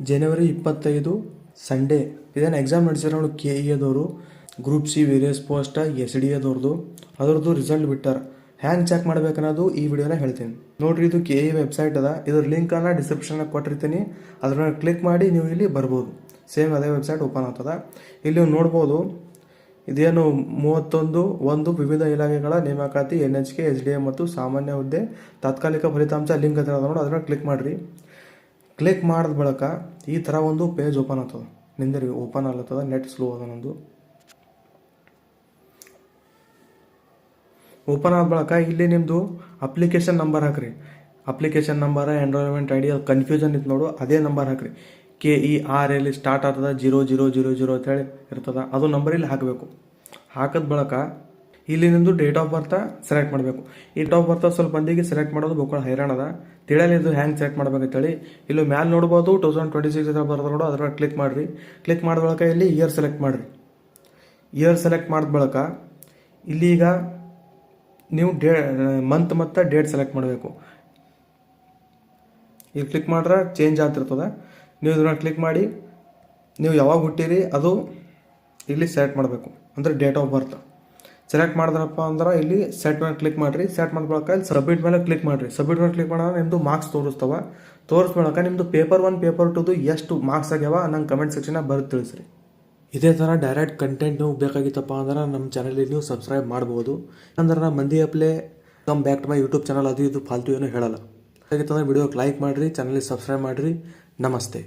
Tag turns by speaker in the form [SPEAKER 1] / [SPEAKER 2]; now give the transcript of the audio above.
[SPEAKER 1] ಜನವರಿ 25 Sunday ಇದೇನು exam ನಡೆಸಿರೋ KE ಅದವರು group C various post SD ಅದವ್ರದ್ದು ಅದ್ರದ್ದು ರಿಸಲ್ಟ್ ಬಿಟ್ಟಾರ. ಹ್ಯಾಂಗೆ ಚೆಕ್ ಮಾಡ್ಬೇಕನ್ನೋದು ಈ ವಿಡಿಯೋನ ಹೇಳ್ತೀನಿ ನೋಡ್ರಿ. ಇದು KE ವೆಬ್ಸೈಟ್ ಅದ, ಇದ್ರ ಲಿಂಕನ್ನು ಡಿಸ್ಕ್ರಿಪ್ಷನ್ಗೆ ಕೊಟ್ಟಿರ್ತೀನಿ. ಅದ್ರ ಮೇಲೆ ಕ್ಲಿಕ್ ಮಾಡಿ ನೀವು ಇಲ್ಲಿ ಬರ್ಬೋದು. ಸೇಮ್ ಅದೇ ವೆಬ್ಸೈಟ್ ಓಪನ್ ಆಗ್ತದ. ಇಲ್ಲಿ ನೀವು ನೋಡ್ಬೋದು ಇದೇನು 31 ವಿವಿಧ ಇಲಾಖೆಗಳ ನೇಮಕಾತಿ NHK SDA ಮತ್ತು ಸಾಮಾನ್ಯ ಹುದ್ದೆ ತಾತ್ಕಾಲಿಕ ಫಲಿತಾಂಶ ಲಿಂಕ್ ಅಂತ ನೋಡಿ ಅದ್ರ ಮೇಲೆ ಕ್ಲಿಕ್ ಮಾಡಿರಿ. ಕ್ಲಿಕ್ ಮಾಡಿದ ಬಳಿಕ ಈ ಥರ ಒಂದು ಪೇಜ್ ಓಪನ್ ಆಗ್ತದೆ. ನಿಂದರಿ ಓಪನ್ ಆಗ್ಲತ್ತದ, ನೆಟ್ ಸ್ಲೋ ಅದ ನಂದು. ಓಪನ್ ಆದ ಬಳಿಕ ಇಲ್ಲಿ ನಿಮ್ಮದು ಅಪ್ಲಿಕೇಶನ್ ನಂಬರ್ ಹಾಕ್ರಿ. ಅಪ್ಲಿಕೇಶನ್ ನಂಬರ್ ಎನ್ರೋಲ್ಮೆಂಟ್ ID ಅದು ಕನ್ಫ್ಯೂಷನ್ ಇತ್ತು ನೋಡು, ಅದೇ ನಂಬರ್ ಹಾಕ್ರಿ. KER ಎಲ್ಲಿ ಸ್ಟಾರ್ಟ್ ಆಗ್ತದ 0000 ಅಂತೇಳಿ ಇರ್ತದ, ಅದು ನಂಬರ್ ಇಲ್ಲಿ ಹಾಕಬೇಕು. ಹಾಕಿದ ಬಳಿಕ ಇಲ್ಲಿ ನಿಮ್ಮದು ಡೇಟ್ ಆಫ್ ಬರ್ತ್ ಸೆಲೆಕ್ಟ್ ಮಾಡಬೇಕು. ಈ ಡೇಟ್ ಆಫ್ ಬರ್ತ್ ಸ್ವಲ್ಪ ಮಂದಿಗೆ ಸೆಲೆಕ್ಟ್ ಮಾಡೋದು ಬಹಳ ಹೈರಾಣ ಅದ, ತಿಳಿಯಲ್ಲ ಇದು ಹ್ಯಾಂಗೆ ಸೆಲೆಕ್ಟ್ ಮಾಡ್ಬೇಕಂತೇಳಿ. ಇಲ್ಲಿ ಮ್ಯಾಲೆ ನೋಡ್ಬೋದು 2026 ಬರ್ತದೆ ನೋಡು, ಅದ್ರ ಕ್ಲಿಕ್ ಮಾಡಿರಿ. ಕ್ಲಿಕ್ ಮಾಡಿದ ಬಳಿಕ ಇಲ್ಲಿ ಇಯರ್ ಸೆಲೆಕ್ಟ್ ಮಾಡಿರಿ. ಇಯರ್ ಸೆಲೆಕ್ಟ್ ಮಾಡಿದ ಬಳಿಕ ಇಲ್ಲಿ ಈಗ ನೀವು ಮಂತ್ ಮತ್ತು ಡೇಟ್ ಸೆಲೆಕ್ಟ್ ಮಾಡಬೇಕು. ಇಲ್ಲಿ ಕ್ಲಿಕ್ ಮಾಡ್ರೆ ಚೇಂಜ್ ಆಗ್ತಿರ್ತದೆ. ನೀವು ಇದನ್ನ ಕ್ಲಿಕ್ ಮಾಡಿ ನೀವು ಯಾವಾಗ ಹುಟ್ಟಿರಿ ಅದು ಇಲ್ಲಿ ಸೆಲೆಕ್ಟ್ ಮಾಡಬೇಕು, ಅಂದರೆ ಡೇಟ್ ಆಫ್ ಬರ್ತ್ ಸೆಲೆಕ್ಟ್ ಮಾಡಿದ್ರಪ್ಪ ಅಂದ್ರೆ ಇಲ್ಲಿ ಸೆಟ್ ಮೇಲೆ ಕ್ಲಿಕ್ ಮಾಡಿರಿ. ಸೆಟ್ ಮಾಡಿದ ಬಳಿಕ ಇಲ್ಲಿ ಸಬ್ಮಿಟ್ ಮೇಲೆ ಕ್ಲಿಕ್ ಮಾಡಿರಿ. ಸಬ್ಮಿಟ್ ಮೇಲೆ ಕ್ಲಿಕ್ ಮಾಡಿದ್ರೆ ನಿಮ್ಮದು ಮಾರ್ಕ್ಸ್ ತೋರಿಸ್ಬಳಕ ನಿಮ್ಮದು ಪೇಪರ್ 1 ಪೇಪರ್ 2 ಎಷ್ಟು ಮಾರ್ಕ್ಸ್ ಆಗ್ಯಾವ ನಂಗೆ ಕಮೆಂಟ್ ಸೆಕ್ಷನ್ನಾಗ ಬರೆದು ತಿಳಿಸ್ರಿ. ಇದೇ ಥರ ಡೈರೆಕ್ಟ್ ಕಂಟೆಂಟ್ ನೀವು ಬೇಕಾಗಿತ್ತಪ್ಪ ಅಂದ್ರೆ ನಮ್ಮ ಚಾನಲಿಗೆ ನೀವು ಸಬ್ಸ್ಕ್ರೈಬ್ ಮಾಡ್ಬೋದು. ಅಂದ್ರೆ ನಾನು ಮಂದಿ ಅಪ್ಲೇ come back to my YouTube channel ಅದು ಇದು ಫಾಲ್ತು ಏನೂ ಹೇಳಲ್ಲ. ಹಾಗಿತ್ತಂದ್ರೆ ವಿಡಿಯೋಗೆ ಲೈಕ್ ಮಾಡಿರಿ, ಚಾನಲಿಗೆ ಸಬ್ಸ್ಕ್ರೈಬ್ ಮಾಡಿರಿ. ನಮಸ್ತೆ.